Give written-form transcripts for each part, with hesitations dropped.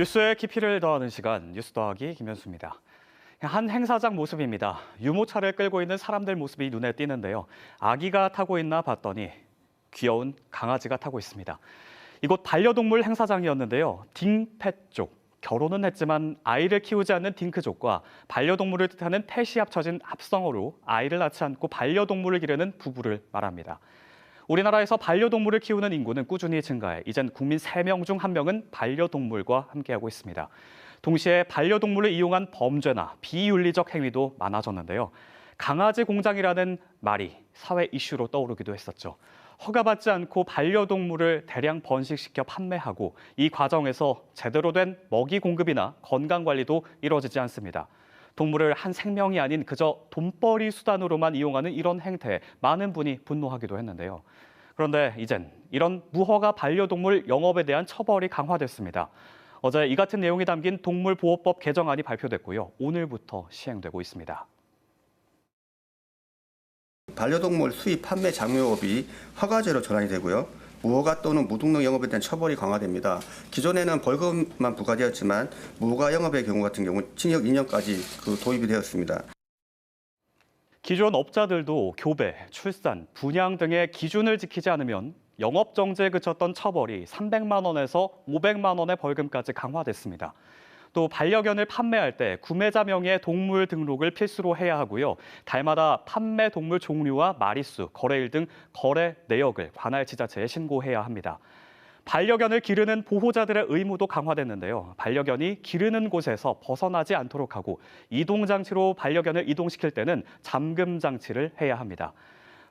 뉴스에 깊이를 더하는 시간, 뉴스 더하기 김현수입니다. 한 행사장 모습입니다. 유모차를 끌고 있는 사람들 모습이 눈에 띄는데요. 아기가 타고 있나 봤더니 귀여운 강아지가 타고 있습니다. 이곳 반려동물 행사장이었는데요. 딩펫족, 결혼은 했지만 아이를 키우지 않는 딩크족과 반려동물을 뜻하는 펫이 합쳐진 합성어로 아이를 낳지 않고 반려동물을 기르는 부부를 말합니다. 우리나라에서 반려동물을 키우는 인구는 꾸준히 증가해 이젠 국민 3명 중 1명은 반려동물과 함께하고 있습니다. 동시에 반려동물을 이용한 범죄나 비윤리적 행위도 많아졌는데요. 강아지 공장이라는 말이 사회 이슈로 떠오르기도 했었죠. 허가받지 않고 반려동물을 대량 번식시켜 판매하고 이 과정에서 제대로 된 먹이 공급이나 건강관리도 이루어지지 않습니다. 동물을 한 생명이 아닌 그저 돈벌이 수단으로만 이용하는 이런 행태에 많은 분이 분노하기도 했는데요. 그런데 이젠 이런 무허가 반려동물 영업에 대한 처벌이 강화됐습니다. 어제 이 같은 내용이 담긴 동물보호법 개정안이 발표됐고요. 오늘부터 시행되고 있습니다. 반려동물 수입 판매 장려업이 허가제로 전환이 되고요. 무허가 또는 무등록 영업에 대한 처벌이 강화됩니다. 기존에는 벌금만 부과되었지만 무허가 영업의 경우 같은 경우 징역 2년까지 도입이 되었습니다. 기존 업자들도 교배, 출산, 분양 등의 기준을 지키지 않으면 영업 정지에 그쳤던 처벌이 300만 원에서 500만 원의 벌금까지 강화됐습니다. 또 반려견을 판매할 때 구매자 명의의 동물 등록을 필수로 해야 하고요. 달마다 판매 동물 종류와 마리수, 거래일 등 거래 내역을 관할 지자체에 신고해야 합니다. 반려견을 기르는 보호자들의 의무도 강화됐는데요. 반려견이 기르는 곳에서 벗어나지 않도록 하고 이동장치로 반려견을 이동시킬 때는 잠금 장치를 해야 합니다.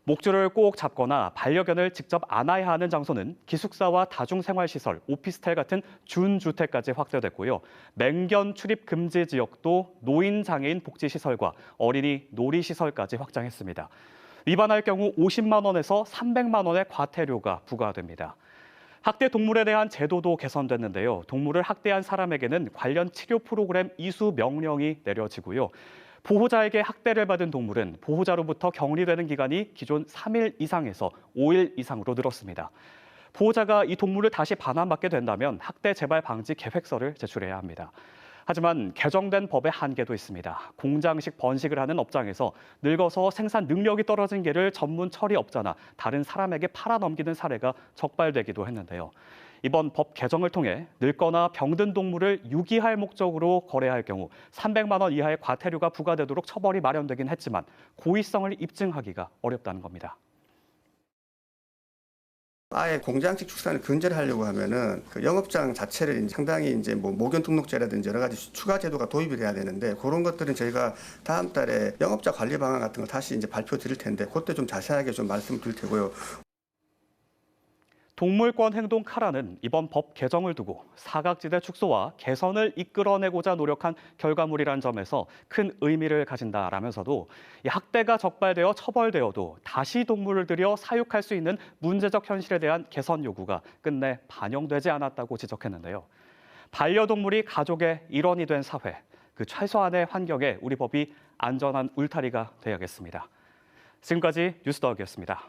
목줄을 꼭 잡거나 반려견을 직접 안아야 하는 장소는 기숙사와 다중생활시설, 오피스텔 같은 준주택까지 확대됐고요. 맹견 출입 금지 지역도 노인장애인 복지시설과 어린이 놀이시설까지 확장했습니다. 위반할 경우 50만 원에서 300만 원의 과태료가 부과됩니다. 학대 동물에 대한 제도도 개선됐는데요. 동물을 학대한 사람에게는 관련 치료 프로그램 이수 명령이 내려지고요. 보호자에게 학대를 받은 동물은 보호자로부터 격리되는 기간이 기존 3일 이상에서 5일 이상으로 늘었습니다. 보호자가 이 동물을 다시 반환받게 된다면 학대 재발 방지 계획서를 제출해야 합니다. 하지만 개정된 법의 한계도 있습니다. 공장식 번식을 하는 업장에서 늙어서 생산 능력이 떨어진 개를 전문 처리업자나 다른 사람에게 팔아넘기는 사례가 적발되기도 했는데요. 이번 법 개정을 통해 늙거나 병든 동물을 유기할 목적으로 거래할 경우 300만 원 이하의 과태료가 부과되도록 처벌이 마련되긴 했지만 고의성을 입증하기가 어렵다는 겁니다. 아예 공장식 축산을 근절을 하려고 하면은 그 영업장 자체를 상당히 모견 등록제라든지 여러 가지 추가 제도가 도입이 돼야 되는데 그런 것들은 저희가 다음 달에 영업자 관리 방안 같은 걸 다시 발표 드릴 텐데 그때 좀 자세하게 좀 말씀드릴 테고요. 동물권 행동 카라는 이번 법 개정을 두고 사각지대 축소와 개선을 이끌어내고자 노력한 결과물이란 점에서 큰 의미를 가진다라면서도 이 학대가 적발되어 처벌되어도 다시 동물을 들여 사육할 수 있는 문제적 현실에 대한 개선 요구가 끝내 반영되지 않았다고 지적했는데요. 반려동물이 가족의 일원이 된 사회, 그 최소한의 환경에 우리 법이 안전한 울타리가 되어야겠습니다. 지금까지 뉴스더욱이었습니다.